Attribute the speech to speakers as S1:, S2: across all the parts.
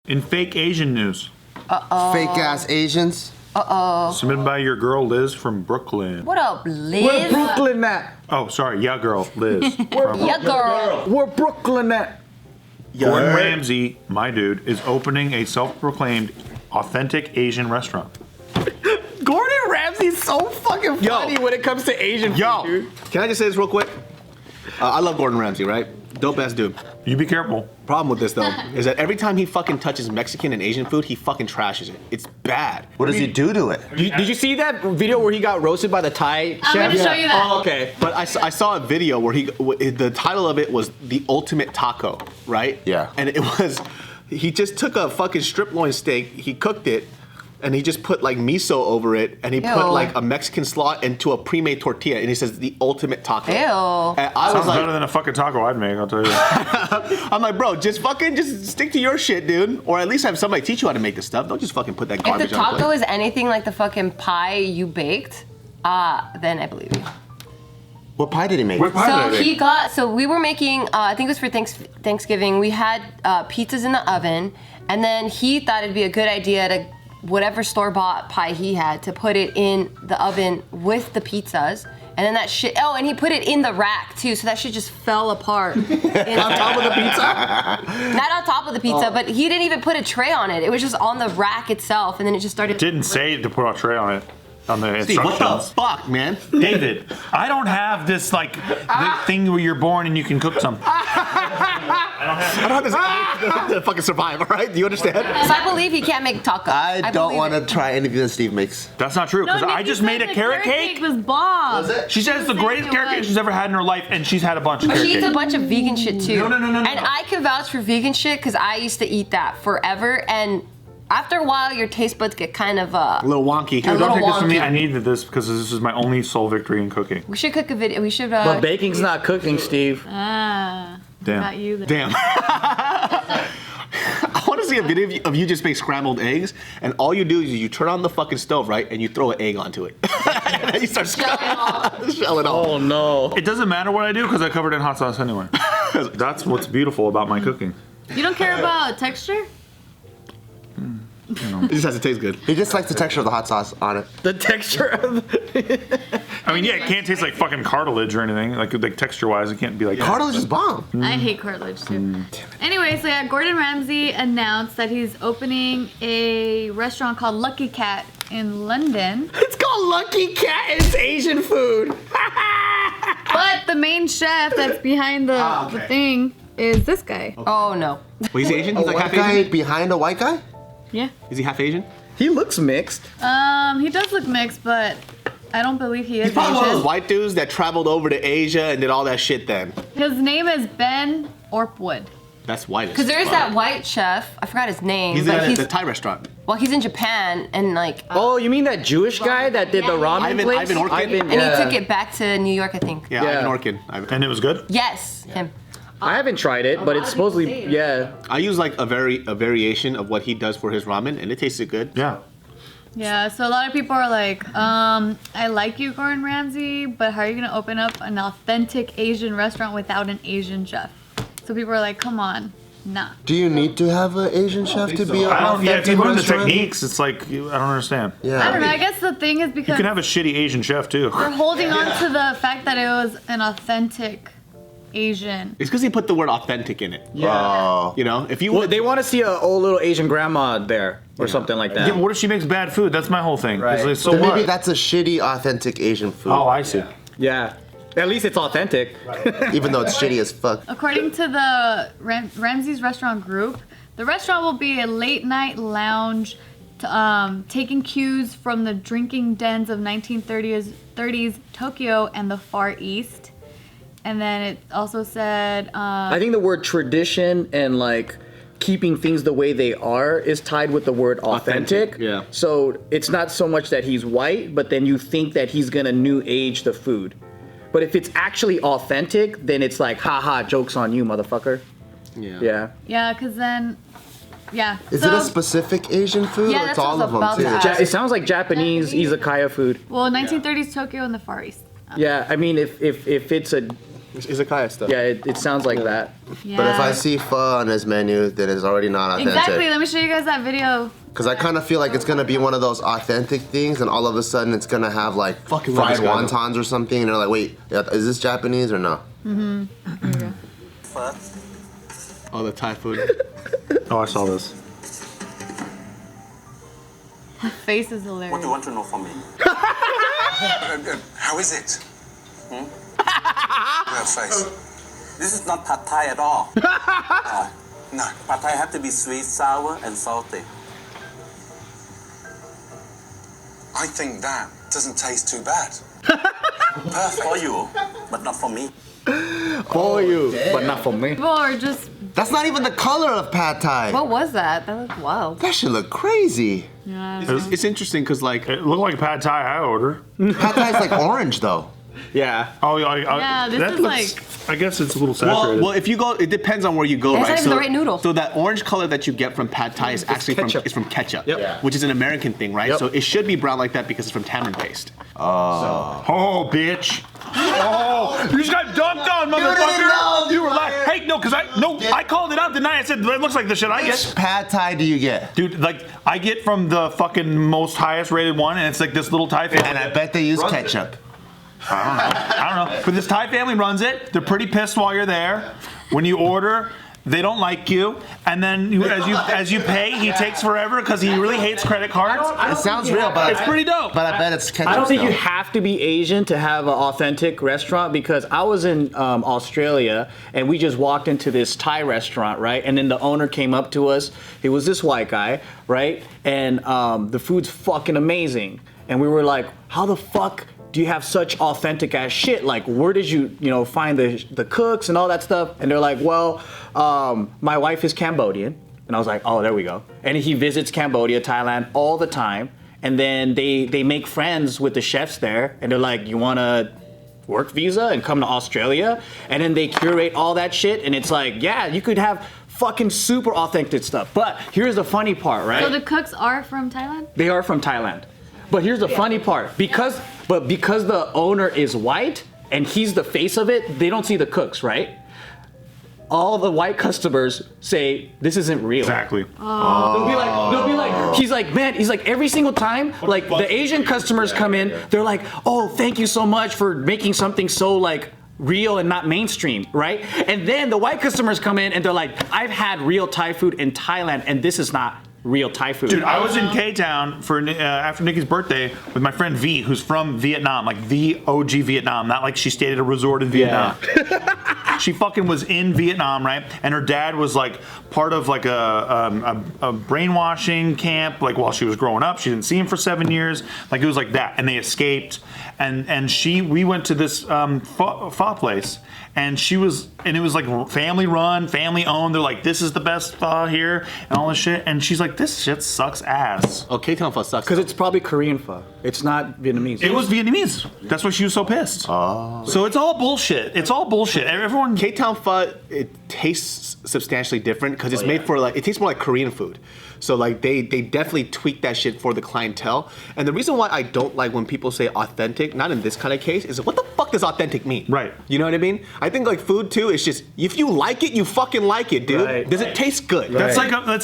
S1: In fake Asian news.
S2: Fake ass Asians.
S1: Submitted by your girl Liz from Brooklyn.
S3: What up, Liz?
S4: Where Brooklyn at?
S1: Oh, sorry, yeah, girl, Liz.
S3: Yeah, girl.
S4: Where Brooklyn at?
S1: Gordon Ramsay, my dude, is opening a self-proclaimed authentic Asian restaurant.
S4: Gordon Ramsay's so fucking funny when it comes to Asian food, dude.
S5: Can I just say this real quick? I love Gordon Ramsay, right? Dope ass dude.
S1: You be careful.
S5: Problem with this though is that every time he fucking touches Mexican and Asian food, he fucking trashes it. It's bad.
S2: What does he do to it?
S4: Did you see that video where he got roasted by the Thai chef?
S6: I'm gonna show you that.
S4: Oh, okay.
S5: But I saw a video where the title of it was The Ultimate Taco, right?
S2: Yeah.
S5: And it was, he just took a fucking strip loin steak, he cooked it, and he just put like miso over it, and he put like a Mexican slot into a pre-made tortilla, and he says the ultimate taco.
S3: Ew.
S5: And I was
S1: Sounds
S5: like,
S1: better than a fucking taco I'd make, I'll tell you.
S5: I'm like, bro, just stick to your shit, dude, or at least have somebody teach you how to make this stuff. Don't just fucking put that
S3: If
S5: garbage
S3: the
S5: on the
S3: taco
S5: plate.
S3: is anything like the fucking pie you baked, then I believe you.
S2: What pie did he make?
S3: So we were making, I think it was for Thanksgiving, we had pizzas in the oven, and then he thought it'd be a good idea to whatever store-bought pie he had to put it in the oven with the pizzas. And then that shit, and he put it in the rack too, so that shit just fell apart.
S5: On top of the pizza?
S3: Not on top of the pizza, but he didn't even put a tray on it. It was just on the rack itself, and then it just started.
S1: Didn't say to put a tray on it. On the
S5: Steve, what the
S1: instructions.
S5: fuck, man?
S1: David, I don't have this like the thing where you're born and you can cook something.
S5: I don't have to fucking survive, all right? Do you understand?
S3: So I believe he can't make tacos.
S2: I don't
S3: believe
S2: want
S3: it.
S2: to try anything that Steve makes.
S1: That's not true, because I just made a carrot cake.
S6: was bomb.
S2: Was it?
S1: She said it's the greatest carrot cake she's ever had in her life, and she's had a bunch of carrot
S3: She eats
S1: cake.
S3: a bunch of vegan shit too.
S1: No.
S3: And I can vouch for vegan shit because I used to eat that forever. And after a while, your taste buds get kind of
S5: A little wonky.
S3: A little
S1: Don't take this from me.
S3: wonky.
S1: I needed this because this is my only soul victory in cooking.
S3: We should cook a video. We should.
S4: But baking's not cooking, Steve.
S6: Not
S1: Damn.
S6: you. Then.
S5: Damn. I want to see a video of you just make scrambled eggs, and all you do is you turn on the fucking stove, right, and you throw an egg onto it. And then you start shell it off.
S4: Oh no.
S1: It doesn't matter what I do because I covered it in hot sauce anyway. That's what's beautiful about my cooking.
S6: You don't care about texture?
S5: It just has to taste good.
S2: He just likes the texture of the hot sauce on it.
S4: The texture of
S1: I mean, yeah, it can't taste like fucking cartilage or anything. Like texture-wise, it can't be like
S2: Cartilage is bomb.
S6: I hate cartilage too. Anyway, so yeah, Gordon Ramsay announced that he's opening a restaurant called Lucky Cat in London.
S4: It's called Lucky Cat. It's Asian food.
S6: But the main chef that's behind the thing is this guy.
S3: Oh no.
S5: Well, he's Asian?
S2: A
S5: He's like
S2: white
S5: half
S2: guy
S5: Asian?
S2: behind a white guy?
S6: Yeah.
S5: Is he half Asian?
S4: He looks mixed.
S6: He does look mixed, but I don't believe he is
S5: He's probably one of those
S6: Asian.
S5: white dudes that traveled over to Asia and did all that shit then.
S6: His name is Ben Orpwood.
S5: That's white.
S3: Because there is that white chef. I forgot his name.
S5: He's
S3: but
S5: at the Thai restaurant.
S3: well, he's in Japan and like.
S4: Oh, you mean that Jewish guy that did the ramen
S5: Ivan-
S4: place?
S5: Ivan Orkin?
S3: And he took it back to New York, I think.
S5: Yeah,
S4: Yeah.
S5: Ivan Orkin.
S1: And it was good?
S3: Yes, him.
S4: I haven't tried it, but it's supposedly, yeah.
S5: I use like a variation of what he does for his ramen, and it tasted good.
S1: Yeah.
S6: Yeah, so a lot of people are like, I like you, Gordon Ramsay, but how are you gonna open up an authentic Asian restaurant without an Asian chef? So people are like, come on, nah.
S2: Do you need to have an Asian chef to be an
S1: I don't. Yeah, if you
S2: authentic
S1: learn the
S2: restaurant?
S1: techniques, it's like I don't understand.
S2: Yeah.
S6: I don't know, I guess the thing is
S1: You
S6: because
S1: can have a shitty Asian chef too.
S6: they're holding on to the fact that it was an authentic Asian.
S5: It's because he put the word authentic in it.
S2: Oh.
S5: You know, if you
S4: Well,
S5: would,
S4: they want to see an old little Asian grandma there or something like that.
S1: Yeah, but what if she makes bad food? That's my whole thing.
S4: Right.
S1: It's like, so
S2: Then
S1: what?
S2: maybe that's a shitty, authentic Asian food.
S1: Oh, I see.
S4: Yeah. At least it's authentic.
S2: Even though it's shitty as fuck.
S6: According to the Ramsay's Restaurant Group, the restaurant will be a late night lounge taking cues from the drinking dens of 1930s Tokyo and the Far East. And then it also said,
S4: I think the word tradition and like keeping things the way they are is tied with the word authentic.
S5: yeah.
S4: So it's not so much that he's white, but then you think that he's gonna new age the food. But if it's actually authentic, then it's like, haha, joke's on you, motherfucker. Yeah.
S6: yeah, because then, yeah.
S2: Is
S6: so,
S2: it a specific Asian food?
S3: Yeah,
S2: or it's
S3: that's what I
S2: all
S3: was
S2: of them
S3: about
S2: too?
S3: to ask.
S4: It sounds like Japanese izakaya food.
S6: Well, 1930s Tokyo and the Far East.
S4: Yeah, I mean, if it's a
S5: It's izakaya stuff.
S4: Yeah, it sounds like that.
S6: Yeah.
S2: But if I see pho on his menu, then it's already not authentic.
S6: Exactly. Let me show you guys that video.
S2: Because I kind of feel like it's gonna be one of those authentic things, and all of a sudden it's gonna have like
S5: Fucking
S2: fried
S5: love this guy,
S2: wontons or something, and they're like, wait, is this Japanese or no?
S5: Oh, the Thai food.
S1: Oh, I saw this.
S6: Face is
S7: What do you
S6: hilarious.
S7: want to know from me? How is it? Your face. This is not pad Thai at all. No, pad Thai have to be sweet, sour, and salty. I think that doesn't taste too bad. Perfect for you, but not for me.
S4: For you, but not for me.
S6: People are just.
S2: That's not even the color of pad thai.
S3: What was that? That looked wild.
S2: That should look crazy.
S6: Yeah.
S5: It's interesting because like
S1: It looked like pad thai I order.
S2: Pad thai's like orange though.
S4: Yeah.
S1: Oh,
S6: Yeah, this
S1: that
S6: is
S1: looks, I guess it's a little saturated.
S5: well, if you go, it depends on where you go,
S3: That's
S5: right?
S3: not even the right noodle.
S5: So that orange color that you get from pad thai is actually
S4: ketchup.
S5: from ketchup,
S4: Yep. Yeah.
S5: which is an American thing, right?
S4: Yep.
S5: So it should be brown like that because it's from tamarind paste.
S1: Oh, bitch. Oh, you just got dunked on, motherfucker. You were like, hey, no, because I called it out, didn't I? I said, it looks like the shit I
S2: Which
S1: get.
S2: pad thai do you get?
S1: Dude, like, I get from the fucking most highest rated one, and it's like this little Thai family.
S2: And I bet they use ketchup.
S1: I don't know. But this Thai family runs it. They're pretty pissed while you're there. When you order, they don't like you. And then as you pay, he takes forever because he really hates credit cards.
S2: It sounds real, but
S1: It's pretty dope.
S2: But I bet it's ketchup.
S4: I don't think
S2: still.
S4: you have to be Asian to have an authentic restaurant because I was in Australia and we just walked into this Thai restaurant, right? And then the owner came up to us. He was this white guy, right? And the food's fucking amazing. And we were like, how the fuck do you have such authentic ass shit? Like, where did you find the cooks and all that stuff? And they're like, well, my wife is Cambodian. And I was like, oh, there we go. And he visits Cambodia, Thailand all the time. And then they make friends with the chefs there. And they're like, you want to work visa and come to Australia? And then they curate all that shit. And it's like, yeah, you could have fucking super authentic stuff. But here's the funny part, right?
S6: So the cooks are from Thailand?
S4: They are from Thailand. But here's the funny part. Because the owner is white and he's the face of it, they don't see the cooks, right? All the white customers say this isn't real.
S1: Exactly.
S4: They'll be like, he's like every single time, like the Asian customers come in, they're like, oh, thank you so much for making something so like real and not mainstream, right? And then the white customers come in and they're like, I've had real Thai food in Thailand and this is not real Thai food.
S1: Dude, I was in K-Town for after Nikki's birthday with my friend V, who's from Vietnam, like the OG Vietnam, not like she stayed at a resort in Vietnam. She fucking was in Vietnam, right? And her dad was like part of like a brainwashing camp, like while she was growing up. She didn't see him for 7 years. Like it was like that, and they escaped. And we went to this pho place. And it was like family run, family owned. They're like, this is the best pho here and all this shit. And she's like, this shit sucks ass.
S5: Oh, K-Town pho sucks.
S4: Because it's probably Korean pho. It's not Vietnamese.
S1: It was Vietnamese. That's why she was so pissed. Oh. So it's all bullshit. It's all bullshit. Everyone.
S5: K-Town pho, it tastes substantially different because it's made for like, it tastes more like Korean food. So like they definitely tweak that shit for the clientele. And the reason why I don't like when people say authentic, not in this kind of case, is what the fuck does authentic mean?
S1: Right.
S5: You know what I mean? I think like food too, it's just, if you like it, you fucking like it, dude.
S4: Right.
S5: Does it taste good?
S1: That's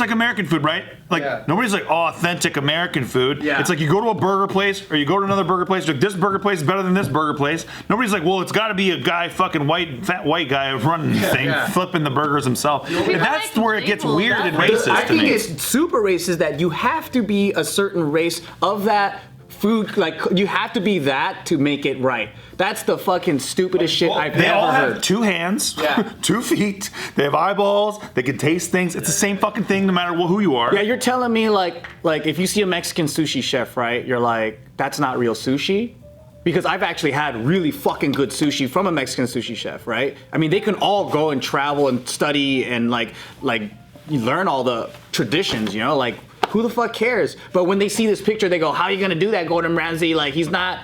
S1: like American food, right? Like nobody's like, oh, authentic American food.
S4: Yeah.
S1: It's like you go to a burger place or you go to another burger place. Like this burger place is better than this burger place. Nobody's like, well, it's got to be a guy, fucking fat white guy running the thing, flipping the burgers himself. And that's
S6: like
S1: where it gets
S6: labels.
S1: weird and
S6: That's-
S1: racist
S4: I
S1: to
S4: think
S1: me.
S4: it's super racist that you have to be a certain race of that food. Like you have to be that to make it right. That's the fucking stupidest shit I've
S1: They all
S4: ever
S1: have
S4: heard.
S1: 2 hands,
S4: Yeah.
S1: 2 feet. They have eyeballs. They can taste things. It's the same fucking thing no matter who you are.
S4: Yeah, you're telling me like if you see a Mexican sushi chef, right? You're like, that's not real sushi. Because I've actually had really fucking good sushi from a Mexican sushi chef, right? I mean, they can all go and travel and study and like you learn all the traditions, you know? Like, who the fuck cares? But when they see this picture, they go, how are you gonna do that, Gordon Ramsay? Like, he's not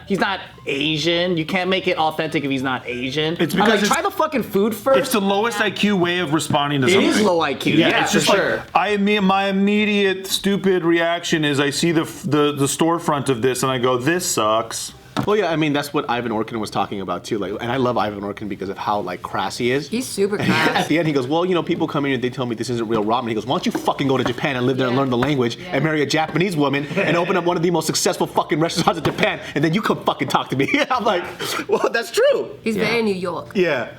S4: Asian. You can't make it authentic if he's not Asian.
S1: It's
S4: I'm
S1: because
S4: like,
S1: it's-
S4: try the fucking food first.
S1: It's the lowest IQ way of responding to
S4: It
S1: something.
S4: is low IQ. Yeah,
S1: it's
S4: for
S1: just
S4: sure.
S1: like my immediate stupid reaction is I see the storefront of this and I go, this sucks.
S5: Well, yeah, I mean that's what Ivan Orkin was talking about too. Like, and I love Ivan Orkin because of how like crass he is.
S3: He's super
S5: At
S3: crass.
S5: the end, he goes, "Well, you know, people come here and they tell me this isn't real ramen." He goes, "Why don't you fucking go to Japan and live there and learn the language and marry a Japanese woman and open up one of the most successful fucking restaurants in Japan, and then you come fucking talk to me." I'm like, "Well, that's true."
S3: He's very New York.
S5: Yeah.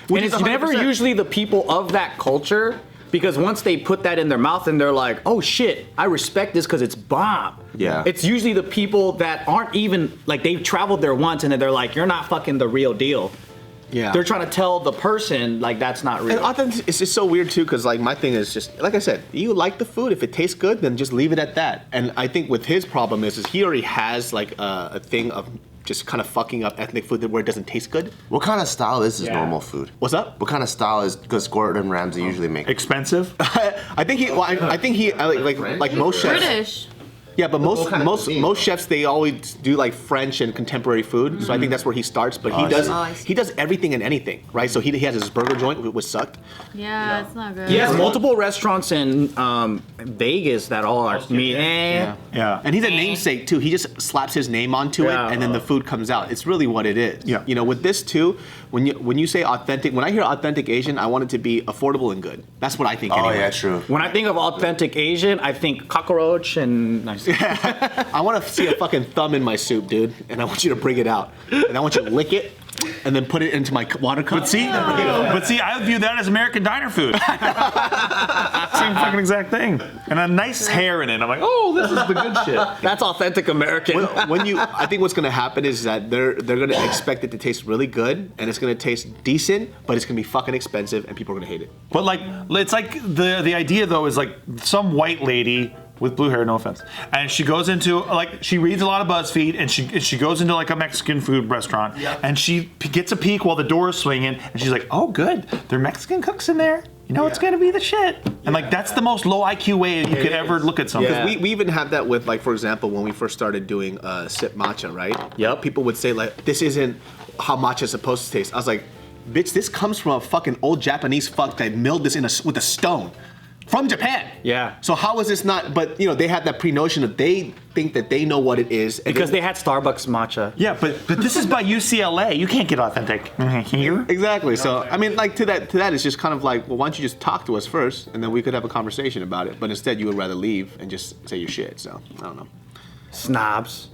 S4: And it's never usually the people of that culture, because once they put that in their mouth and they're like, oh shit, I respect this because it's bomb.
S2: Yeah.
S4: It's usually the people that aren't even, like they've traveled there once and then they're like, you're not fucking the real deal.
S5: Yeah.
S4: They're trying to tell the person like that's not real.
S5: And authentic, it's just so weird too, because like my thing is just like I said, you like the food. If it tastes good, then just leave it at that. And I think with his problem is he already has like a thing of just kind of fucking up ethnic food where it doesn't taste good.
S2: What kind of style is his normal food?
S5: What's up?
S2: What kind of style is because Gordon Ramsay usually make?
S1: Expensive?
S5: I think he. Well, I think he like most chefs.
S3: British.
S5: Yeah, but
S2: what kind of
S5: most
S2: cuisine?
S5: chefs they always do like French and contemporary food. So I think that's where he starts. But
S3: I see.
S5: he does everything and anything, right? So he has his burger joint, which sucked.
S6: Yeah, it's not good.
S4: He has multiple restaurants in Vegas that all are meat.
S1: Yeah.
S5: And he's a namesake too. He just slaps his name onto it,
S4: Yeah.
S5: and then the food comes out. It's really what it is.
S1: Yeah.
S5: You know, with this too, when you say authentic, when I hear authentic Asian, I want it to be affordable and good. That's what I think.
S2: Oh
S5: anyway.
S2: yeah, true.
S4: When I think of authentic Asian, I think cockroach and nice.
S5: I want to see a fucking thumb in my soup, dude, and I want you to bring it out, and I want you to lick it, and then put it into my water cup.
S1: But see, I view that as American diner food. Same fucking exact thing. And a nice hair in it. I'm like, oh, this is the good shit.
S4: That's authentic American.
S5: I think what's gonna happen is that they're gonna expect it to taste really good, and it's gonna taste decent, but it's gonna be fucking expensive, and people are gonna hate it.
S1: But like, it's like the idea though is like some white lady with blue hair, no offense, and she goes into like she reads a lot of BuzzFeed, and she goes into like a Mexican food restaurant, and she gets a peek while the door is swinging, and she's like, oh good, there are Mexican cooks in there. You know, it's gonna be the shit. And like that's the most low IQ way you could ever look at something.
S5: Because we even have that with, like, for example, when we first started doing sip matcha, right?
S4: Yep.
S5: People would say, like, this isn't how matcha is supposed to taste. I was like, bitch, this comes from a fucking old Japanese fuck that milled this with a stone from Japan.
S4: Yeah.
S5: So how is this not? But, you know, they have that pre-notion that they think that they know what it is. and
S4: Because they had Starbucks matcha.
S1: Yeah, but this is by UCLA. You can't get authentic here.
S5: Exactly. So I mean, like to that, it's just kind of like, well, why don't you just talk to us first, and then we could have a conversation about it. But instead, you would rather leave and just say your shit. So I don't know.
S4: Snobs.